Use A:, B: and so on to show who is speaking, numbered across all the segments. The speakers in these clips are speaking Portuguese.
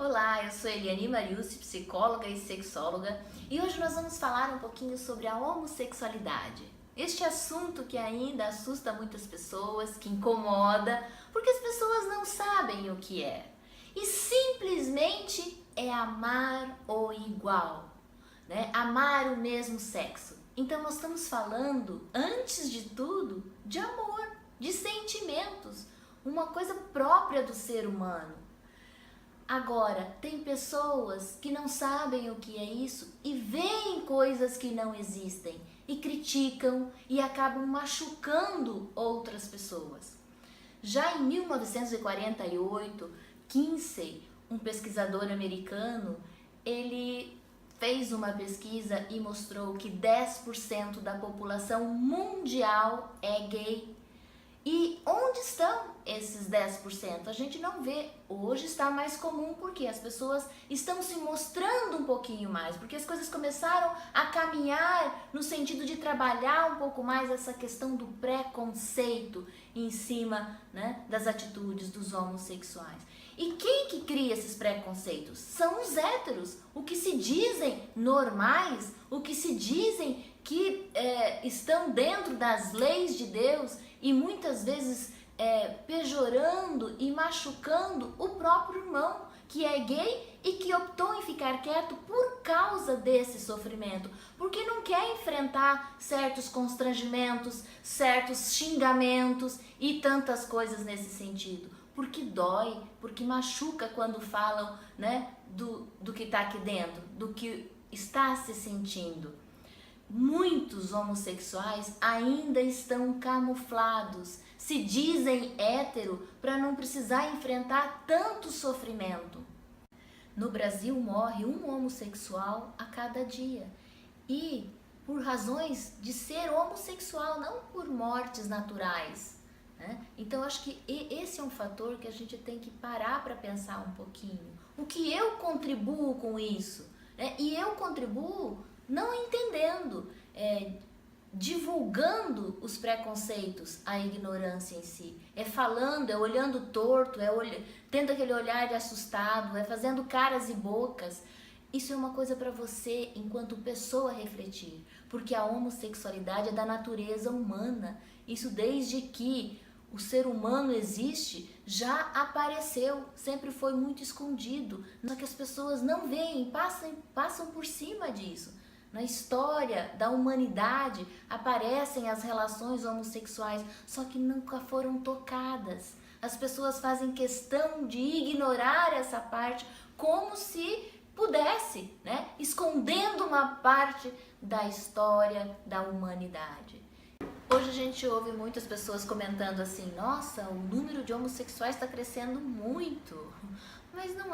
A: Olá, eu sou Eliane Mariucci, psicóloga e sexóloga, e hoje nós vamos falar um pouquinho sobre a homossexualidade. Este assunto que ainda assusta muitas pessoas, que incomoda, porque as pessoas não sabem o que é. E simplesmente é amar o igual, né? Amar o mesmo sexo. Então nós estamos falando, antes de tudo, de amor, de sentimentos, uma coisa própria do ser humano. Agora, tem pessoas que não sabem o que é isso e veem coisas que não existem e criticam e acabam machucando outras pessoas. Já em 1948, Kinsey, um pesquisador americano, ele fez uma pesquisa e mostrou que 10% da população mundial é gay. E onde estão esses 10%? A gente não vê. Hoje está mais comum porque as pessoas estão se mostrando um pouquinho mais, porque as coisas começaram a caminhar no sentido de trabalhar um pouco mais essa questão do preconceito em cima, né, das atitudes dos homossexuais. E quem que cria esses preconceitos? São os héteros, o que se dizem normais, o que se dizem que estão dentro das leis de Deus e muitas vezes pejorando e machucando o próprio irmão que é gay e que optou em ficar quieto por causa desse sofrimento, porque não quer enfrentar certos constrangimentos, certos xingamentos e tantas coisas nesse sentido, porque dói, porque machuca quando falam, né, do que está aqui dentro, do que está se sentindo. Muitos homossexuais ainda estão camuflados, se dizem hétero para não precisar enfrentar tanto sofrimento. No Brasil morre um homossexual a cada dia e por razões de ser homossexual, não por mortes naturais, né? Então acho que esse é um fator que a gente tem que parar para pensar um pouquinho. O que eu contribuo com isso? Né? E eu contribuo não entendendo, divulgando os preconceitos, a ignorância em si. É falando, é olhando torto, tendo aquele olhar de assustado, é fazendo caras e bocas. Isso é uma coisa para você, enquanto pessoa, refletir. Porque a homossexualidade é da natureza humana. Isso desde que o ser humano existe, já apareceu, sempre foi muito escondido. Só que as pessoas não veem, passam por cima disso. Na história da humanidade aparecem as relações homossexuais, só que nunca foram tocadas. As pessoas fazem questão de ignorar essa parte como se pudesse, né? Escondendo uma parte da história da humanidade. Hoje a gente ouve muitas pessoas comentando assim: nossa, o número de homossexuais está crescendo muito. Mas não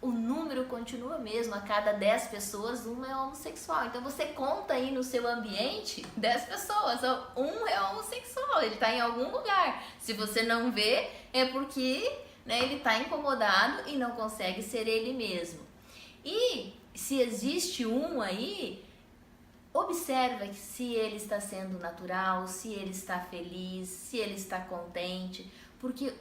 A: o número continua mesmo, a cada 10 pessoas, uma é homossexual. Então você conta aí no seu ambiente 10 pessoas, um é homossexual, ele está em algum lugar. Se você não vê, é porque, né, ele está incomodado e não consegue ser ele mesmo. E se existe um aí, observa se ele está sendo natural, se ele está feliz, se ele está contente, porque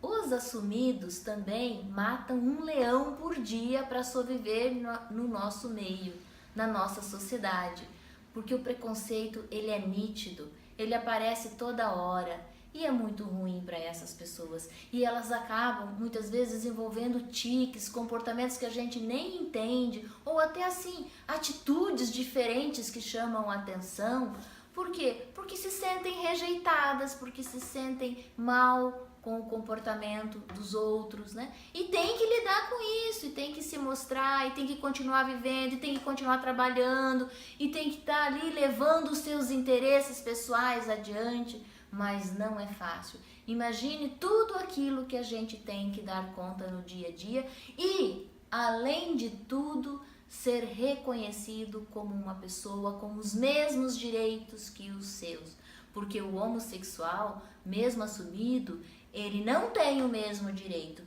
A: os assumidos também matam um leão por dia para sobreviver no nosso meio, na nossa sociedade, porque o preconceito ele é nítido, ele aparece toda hora e é muito ruim para essas pessoas e elas acabam muitas vezes desenvolvendo tiques, comportamentos que a gente nem entende ou até assim atitudes diferentes que chamam a atenção. Por quê? Porque se sentem rejeitadas, porque se sentem mal com o comportamento dos outros, né? E tem que lidar com isso, e tem que se mostrar, e tem que continuar vivendo, e tem que continuar trabalhando, e tem que estar ali levando os seus interesses pessoais adiante, mas não é fácil. Imagine tudo aquilo que a gente tem que dar conta no dia a dia e, além de tudo, ser reconhecido como uma pessoa com os mesmos direitos que os seus. Porque o homossexual, mesmo assumido, ele não tem o mesmo direito,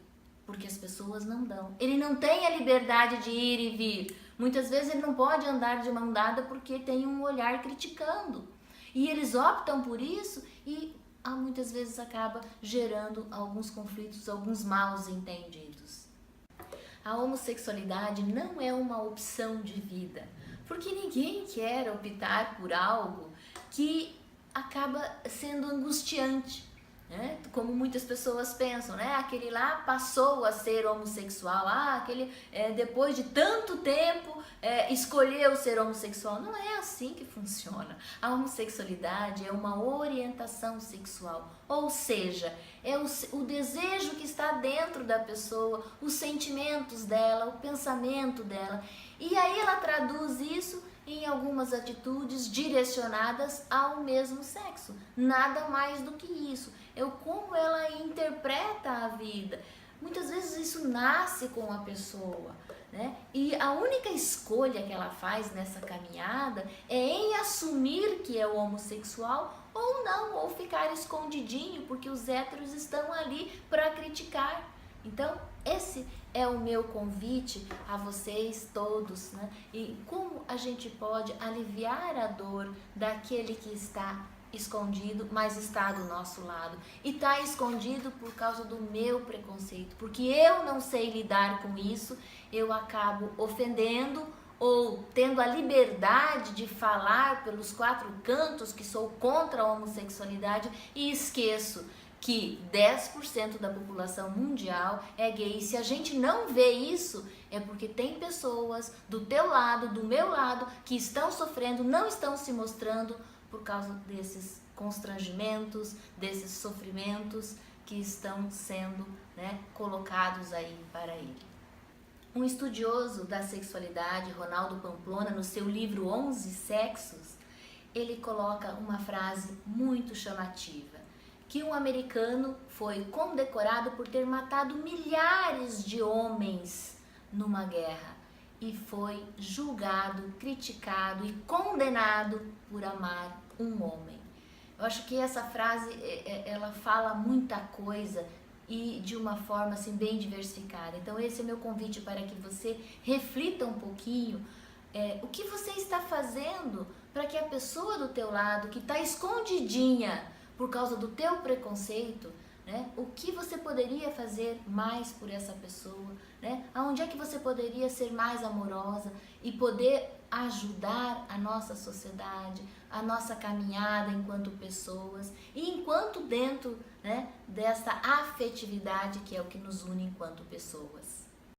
A: porque as pessoas não dão. Ele não tem a liberdade de ir e vir. Muitas vezes ele não pode andar de mão dada porque tem um olhar criticando. E eles optam por isso e muitas vezes acaba gerando alguns conflitos, alguns maus entendidos. a homossexualidade não é uma opção de vida, porque ninguém quer optar por algo que acaba sendo angustiante, né? Como muitas pessoas pensam, né? Aquele lá passou a ser homossexual, aquele depois de tanto tempo escolheu ser homossexual. Não é assim que funciona. A homossexualidade é uma orientação sexual, ou seja, é o desejo que está dentro da pessoa, os sentimentos dela, o pensamento dela, e aí ela traduz isso em algumas atitudes direcionadas ao mesmo sexo. Nada mais do que isso. É como ela interpreta a vida. Muitas vezes isso nasce com a pessoa, né? E a única escolha que ela faz nessa caminhada é em assumir que é homossexual ou não, ou ficar escondidinho, porque os héteros estão ali para criticar. Então, esse é o meu convite a vocês todos, né? E como a gente pode aliviar a dor daquele que está escondido, mas está do nosso lado. E está escondido por causa do meu preconceito, porque eu não sei lidar com isso, eu acabo ofendendo ou tendo a liberdade de falar pelos quatro cantos que sou contra a homossexualidade e esqueço que 10% da população mundial é gay. E se a gente não vê isso, é porque tem pessoas do teu lado, do meu lado, que estão sofrendo, não estão se mostrando por causa desses constrangimentos, desses sofrimentos que estão sendo, né, colocados aí para ele. Um estudioso da sexualidade, Ronaldo Pamplona, no seu livro 11 Sexos, ele coloca uma frase muito chamativa, que um americano foi condecorado por ter matado milhares de homens numa guerra e foi julgado, criticado e condenado por amar um homem. Eu acho que essa frase, ela fala muita coisa e de uma forma assim bem diversificada. Então esse é o meu convite para que você reflita um pouquinho o que você está fazendo para que a pessoa do teu lado, que está escondidinha por causa do teu preconceito, né? O que você poderia fazer mais por essa pessoa, né? Aonde é que você poderia ser mais amorosa e poder ajudar a nossa sociedade, a nossa caminhada enquanto pessoas e enquanto dentro, né, dessa afetividade que é o que nos une enquanto pessoas.